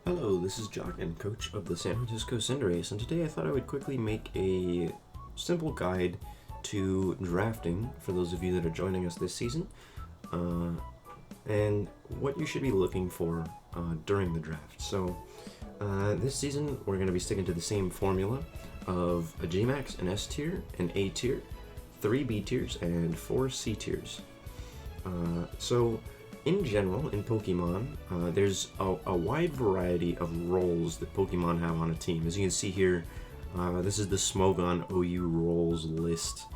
Hello, this is Jock and coach of the San Francisco Cinderace, and today I thought I would quickly make a simple guide to drafting for those of you that are joining us this season, and what you should be looking for during the draft. So this season we're going to be sticking to the same formula of a G-Max, an S tier, an A tier, 3 B tiers, and 4 C tiers. So in general, in Pokemon, there's a wide variety of roles that Pokemon have on a team. As you can see here, this is the Smogon OU roles list.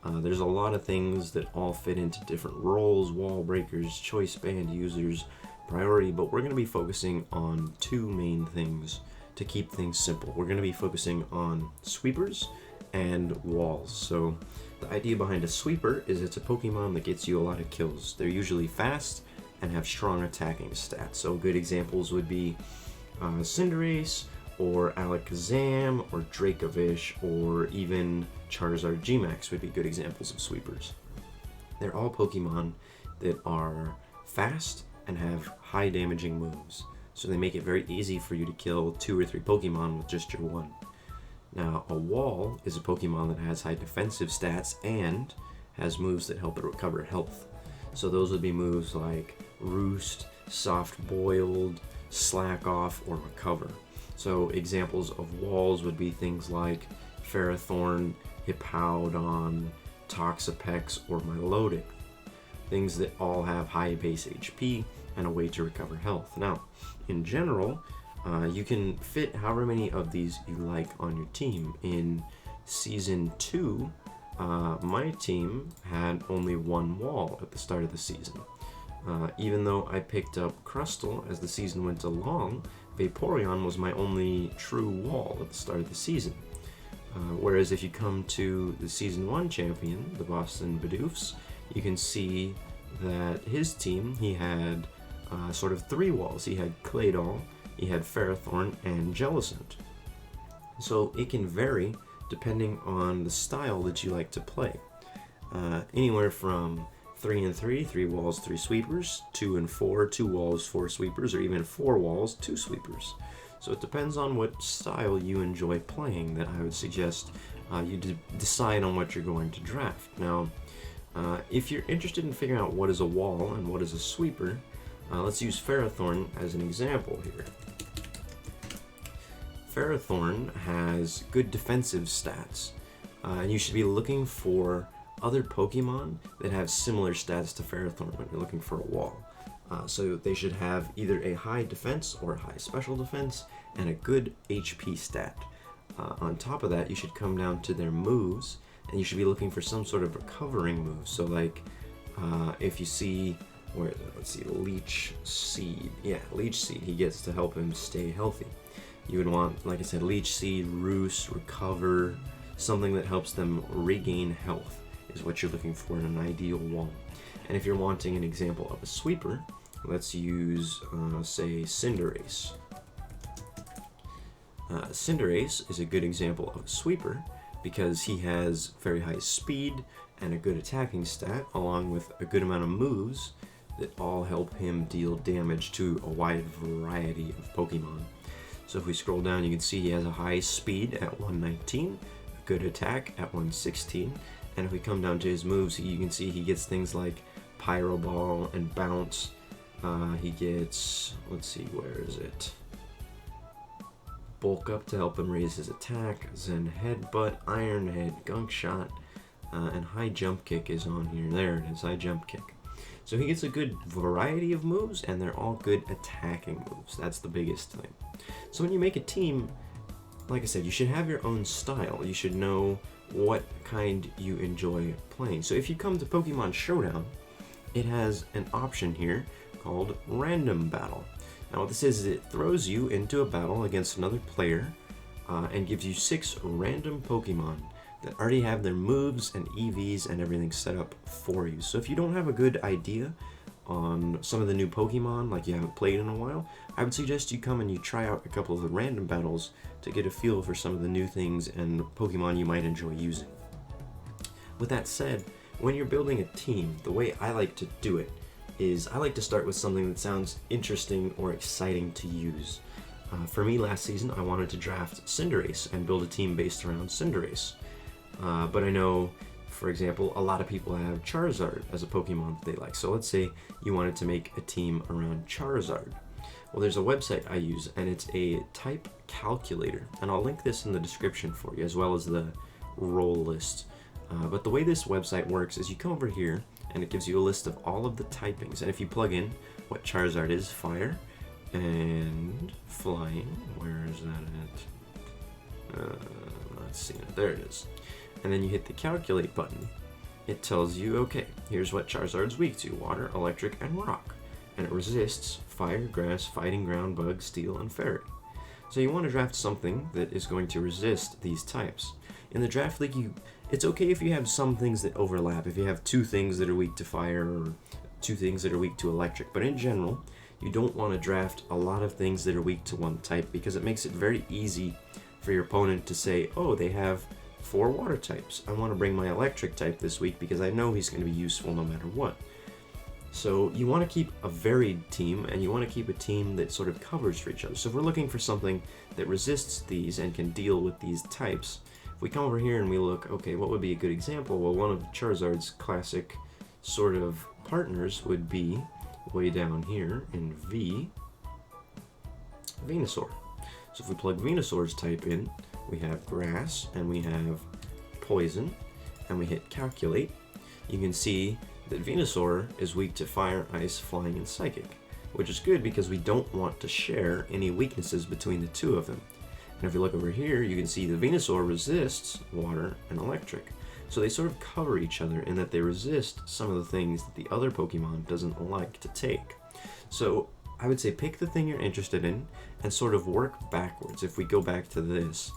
There's a lot of things that all fit into different roles: wall breakers, choice band users, priority, but we're going to be focusing on two main things to keep things simple. We're going to be focusing on sweepers and walls. So the idea behind a sweeper is it's a Pokemon that gets you a lot of kills. They're usually fast and have strong attacking stats. So good examples would be Cinderace, or Alakazam, or Dracovish, or even Charizard G-Max would be good examples of sweepers. They're all Pokemon that are fast and have high damaging moves, so they make it very easy for you to kill 2 or 3 Pokemon with just your one. Now, a wall is a Pokemon that has high defensive stats and has moves that help it recover health. So those would be moves like Roost, Soft Boiled, Slack Off, or Recover. So examples of walls would be things like Ferrothorn, Hippowdon, Toxapex, or Milotic. Things that all have high base HP and a way to recover health. Now, in general, you can fit however many of these you like on your team. In Season 2, my team had only one wall at the start of the season. Even though I picked up Crustle as the season went along, Vaporeon was my only true wall at the start of the season. Whereas if you come to the Season 1 champion, the Boston Bidoofs, you can see that his team, he had sort of 3 walls. He had Claydol, he had Ferrothorn, and Jellicent. So it can vary depending on the style that you like to play. Anywhere from 3 and 3, 3 walls, 3 sweepers, 2 and 4, 2 walls, 4 sweepers, or even 4 walls, 2 sweepers. So it depends on what style you enjoy playing that I would suggest you decide on what you're going to draft. Now, if you're interested in figuring out what is a wall and what is a sweeper, let's use Ferrothorn as an example here. Ferrothorn has good defensive stats, and you should be looking for other Pokemon that have similar stats to Ferrothorn when you're looking for a wall. So they should have either a high defense or a high special defense and a good HP stat. On top of that, you should come down to their moves, and you should be looking for some sort of recovering move. So like if you see, where is it? Let's see, Leech Seed. Yeah, Leech Seed, he gets to help him stay healthy. You would want, like I said, Leech Seed, Roost, Recover, something that helps them regain health is what you're looking for in an ideal wall. And if you're wanting an example of a sweeper, let's use, say, Cinderace. Cinderace is a good example of a sweeper because he has very high speed and a good attacking stat, along with a good amount of moves that all help him deal damage to a wide variety of Pokemon. So if we scroll down, you can see he has a high speed at 119, a good attack at 116, and if we come down to his moves, you can see he gets things like Pyro Ball and Bounce. He gets, let's see, where is it? Bulk Up to help him raise his attack, Zen Headbutt, Iron Head, Gunk Shot, and High Jump Kick is on here. There it is, High Jump Kick. So he gets a good variety of moves, and they're all good attacking moves. That's the biggest thing. So when you make a team, like I said, you should have your own style. You should know what kind you enjoy playing. So if you come to Pokemon Showdown, it has an option here called Random Battle. Now what this is it throws you into a battle against another player and gives you 6 random Pokemon that already have their moves and EVs and everything set up for you. So if you don't have a good idea on some of the new Pokemon, like you haven't played in a while, I would suggest you come and you try out a couple of the random battles to get a feel for some of the new things and Pokemon you might enjoy using. With that said, when you're building a team, the way I like to do it is I like to start with something that sounds interesting or exciting to use. For me, last season, I wanted to draft Cinderace and build a team based around Cinderace. But I know, for example, a lot of people have Charizard as a Pokemon that they like. So let's say you wanted to make a team around Charizard. Well, there's a website I use, and it's a type calculator. And I'll link this in the description for you, as well as the role list. But the way this website works is you come over here, and it gives you a list of all of the typings. And if you plug in what Charizard is, fire, and flying, where is that at? Let's see, there it is. And then you hit the calculate button. It tells you, okay, here's what Charizard's weak to: water, electric, and rock. And it resists fire, grass, fighting ground, bug, steel, and fairy. So you want to draft something that is going to resist these types. In the draft league, it's okay if you have some things that overlap. If you have 2 things that are weak to fire or 2 things that are weak to electric. But in general, you don't want to draft a lot of things that are weak to one type, because it makes it very easy for your opponent to say, oh, they have 4 water types. I want to bring my electric type this week because I know he's going to be useful no matter what. So you want to keep a varied team, and you want to keep a team that sort of covers for each other. So if we're looking for something that resists these and can deal with these types, if we come over here and we look, okay, what would be a good example? Well, one of Charizard's classic sort of partners would be way down here in Venusaur. So if we plug Venusaur's type in, we have grass and we have poison, and we hit calculate. You can see that Venusaur is weak to fire, ice, flying, and psychic, which is good because we don't want to share any weaknesses between the 2 of them. And if you look over here, you can see the Venusaur resists water and electric. So they sort of cover each other in that they resist some of the things that the other Pokemon doesn't like to take. So I would say pick the thing you're interested in and sort of work backwards. If we go back to this,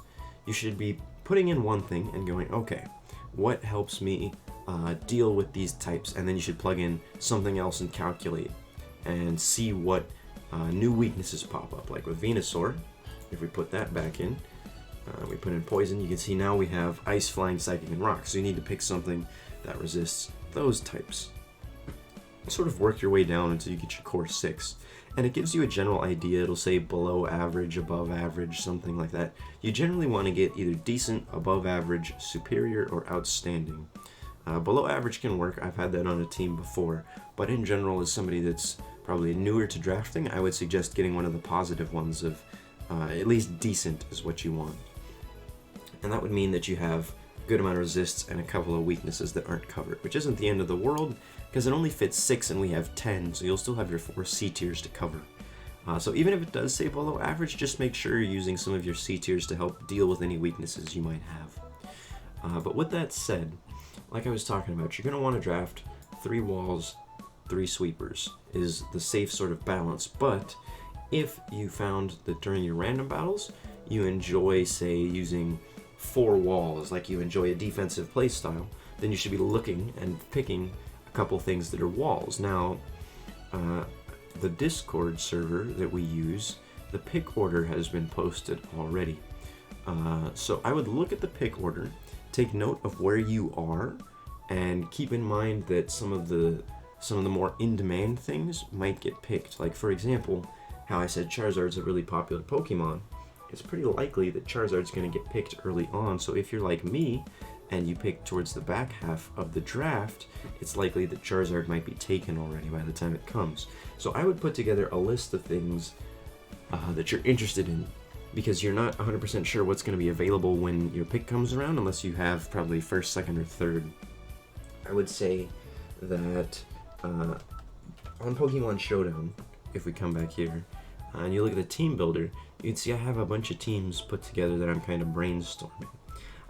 you should be putting in one thing and going, okay, what helps me deal with these types? And then you should plug in something else and calculate and see what new weaknesses pop up. Like with Venusaur, if we put that back in, we put in poison, you can see now we have ice, flying, psychic, and rock. So you need to pick something that resists those types. Sort of work your way down until you get your core 6. And it gives you a general idea. It'll say below average, above average, something like that. You generally want to get either decent, above average, superior, or outstanding. Below average can work. I've had that on a team before. But in general, as somebody that's probably newer to drafting, I would suggest getting one of the positive ones of at least decent is what you want. And that would mean that you have a good amount of resists and a couple of weaknesses that aren't covered, which isn't the end of the world, because it only fits 6 and we have 10, so you'll still have your 4 C tiers to cover. So even if it does say below average, just make sure you're using some of your C tiers to help deal with any weaknesses you might have. But with that said, like I was talking about, you're going to want to draft 3 walls, 3 sweepers is the safe sort of balance. But if you found that during your random battles, you enjoy, say, using 4 walls, like you enjoy a defensive playstyle, then you should be looking and picking a couple things that are walls. Now, the Discord server that we use, the pick order has been posted already. So I would look at the pick order, take note of where you are, and keep in mind that some of the more in-demand things might get picked. Like, for example, how I said Charizard's a really popular Pokemon. It's pretty likely that Charizard's going to get picked early on. So if you're like me and you pick towards the back half of the draft, it's likely that Charizard might be taken already by the time it comes. So I would put together a list of things that you're interested in, because you're not 100% sure what's going to be available when your pick comes around unless you have probably first, second, or third. I would say that on Pokemon Showdown, if we come back here, and you look at the team builder, you can see I have a bunch of teams put together that I'm kind of brainstorming.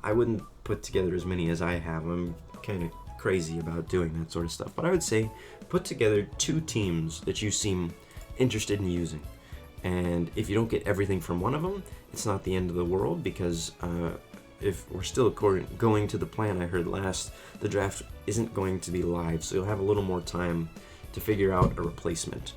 I wouldn't put together as many as I have. I'm kind of crazy about doing that sort of stuff. But I would say put together 2 teams that you seem interested in using. And if you don't get everything from one of them, it's not the end of the world, because if we're still going to the plan I heard last, the draft isn't going to be live, so you'll have a little more time to figure out a replacement.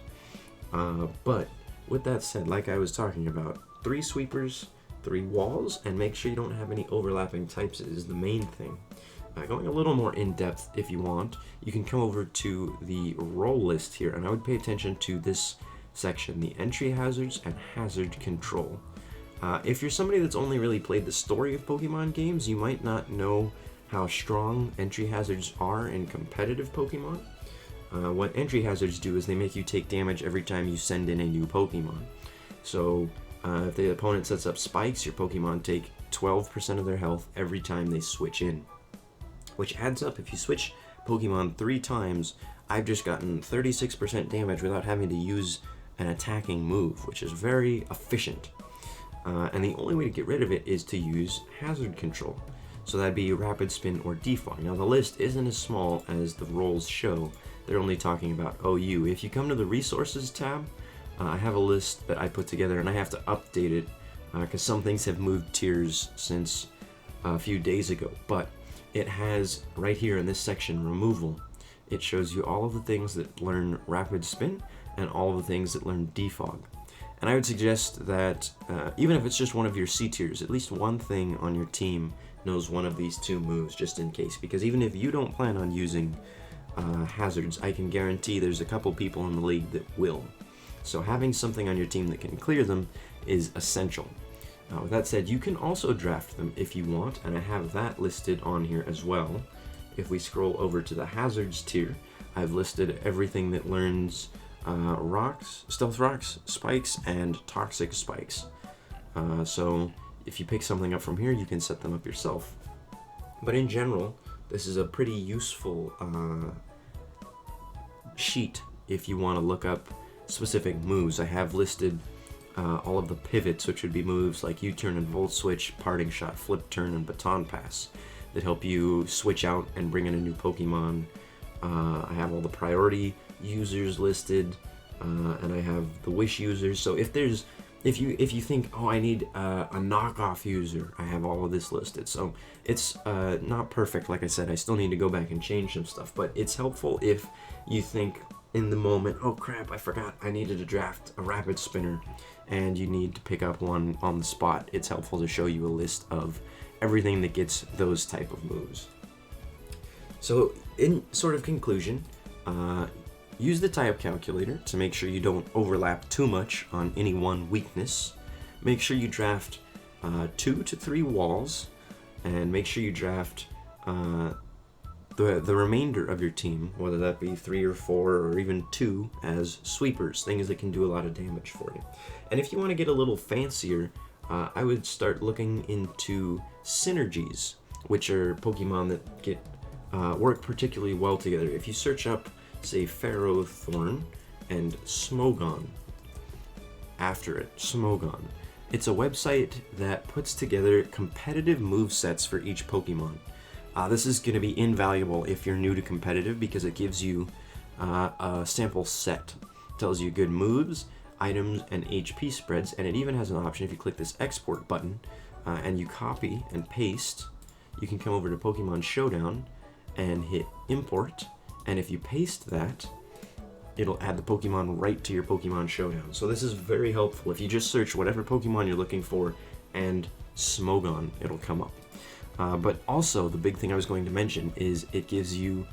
But with that said, like I was talking about, 3 sweepers, 3 walls, and make sure you don't have any overlapping types is the main thing. Going a little more in depth if you want, you can come over to the role list here, and I would pay attention to this section, the entry hazards and hazard control. If you're somebody that's only really played the story of Pokemon games, you might not know how strong entry hazards are in competitive Pokemon. What entry hazards do is they make you take damage every time you send in a new Pokemon. So if the opponent sets up spikes, your Pokemon take 12% of their health every time they switch in, which adds up. If you switch Pokemon 3 times, I've just gotten 36% damage without having to use an attacking move, which is very efficient. And the only way to get rid of it is to use hazard control. So that'd be rapid spin or defog. Now the list isn't as small as the roles show. They're only talking about OU. If you come to the resources tab, I have a list that I put together and I have to update it because some things have moved tiers since a few days ago. But it has right here in this section, removal. It shows you all of the things that learn rapid spin and all of the things that learn defog. And I would suggest that even if it's just one of your C tiers, at least one thing on your team knows one of these 2 moves just in case. Because even if you don't plan on using hazards, I can guarantee there's a couple people in the league that will. So having something on your team that can clear them is essential. With that said, you can also draft them if you want, and I have that listed on here as well. If we scroll over to the hazards tier, I've listed everything that learns rocks, stealth rocks, spikes, and toxic spikes. So if you pick something up from here, you can set them up yourself. But in general, this is a pretty useful sheet if you want to look up specific moves. I have listed all of the pivots, which would be moves like U-turn and Volt Switch, Parting Shot, Flip Turn, and Baton Pass that help you switch out and bring in a new Pokemon. I have all the priority users listed, and I have the wish users. So if you think, oh, I need a knockoff user, I have all of this listed. So it's not perfect, like I said. I still need to go back and change some stuff, but it's helpful if you think in the moment, oh crap, I forgot I needed to draft a rapid spinner, and you need to pick up one on the spot. It's helpful to show you a list of everything that gets those type of moves. So in sort of conclusion, use the type calculator to make sure you don't overlap too much on any one weakness. Make sure you draft 2 to 3 walls, and make sure you draft the remainder of your team, whether that be 3 or 4 or even 2, as sweepers, things that can do a lot of damage for you. And if you want to get a little fancier, I would start looking into synergies, which are Pokemon that get work particularly well together. If you search up, say, Ferrothorn and Smogon after it, Smogon, it's a website that puts together competitive movesets for each Pokemon. This is going to be invaluable if you're new to competitive because it gives you a sample set. It tells you good moves, items, and HP spreads, and it even has an option if you click this export button and you copy and paste, you can come over to Pokemon Showdown and hit import, and if you paste that, it'll add the Pokemon right to your Pokemon Showdown. So this is very helpful. If you just search whatever Pokemon you're looking for and Smogon, it'll come up. But also, the big thing I was going to mention is it gives you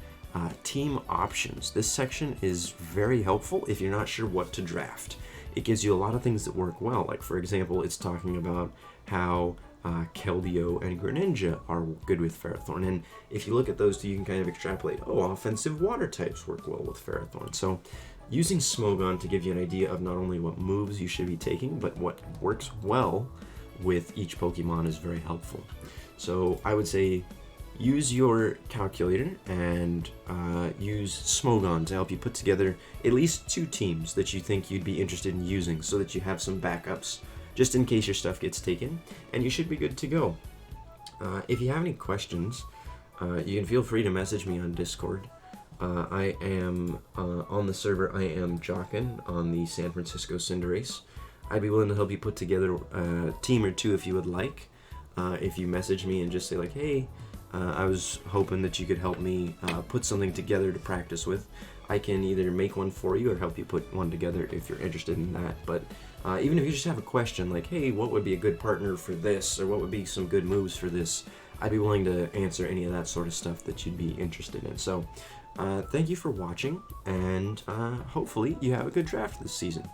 team options. This section is very helpful if you're not sure what to draft. It gives you a lot of things that work well. Like, for example, it's talking about how Keldeo and Greninja are good with Ferrothorn. And if you look at those two, you can kind of extrapolate, oh, offensive water types work well with Ferrothorn. So using Smogon to give you an idea of not only what moves you should be taking, but what works well with each Pokemon is very helpful. So I would say use your calculator and use Smogon to help you put together at least 2 teams that you think you'd be interested in using so that you have some backups just in case your stuff gets taken, and you should be good to go. If you have any questions, you can feel free to message me on Discord. I am on the server, I am Jockin on the San Francisco Cinderace. I'd be willing to help you put together a team or 2 if you would like. If you message me and just say like, hey, I was hoping that you could help me put something together to practice with, I can either make one for you or help you put one together if you're interested in that. But even if you just have a question like, hey, what would be a good partner for this, or what would be some good moves for this, I'd be willing to answer any of that sort of stuff that you'd be interested in. So thank you for watching, and hopefully you have a good draft this season.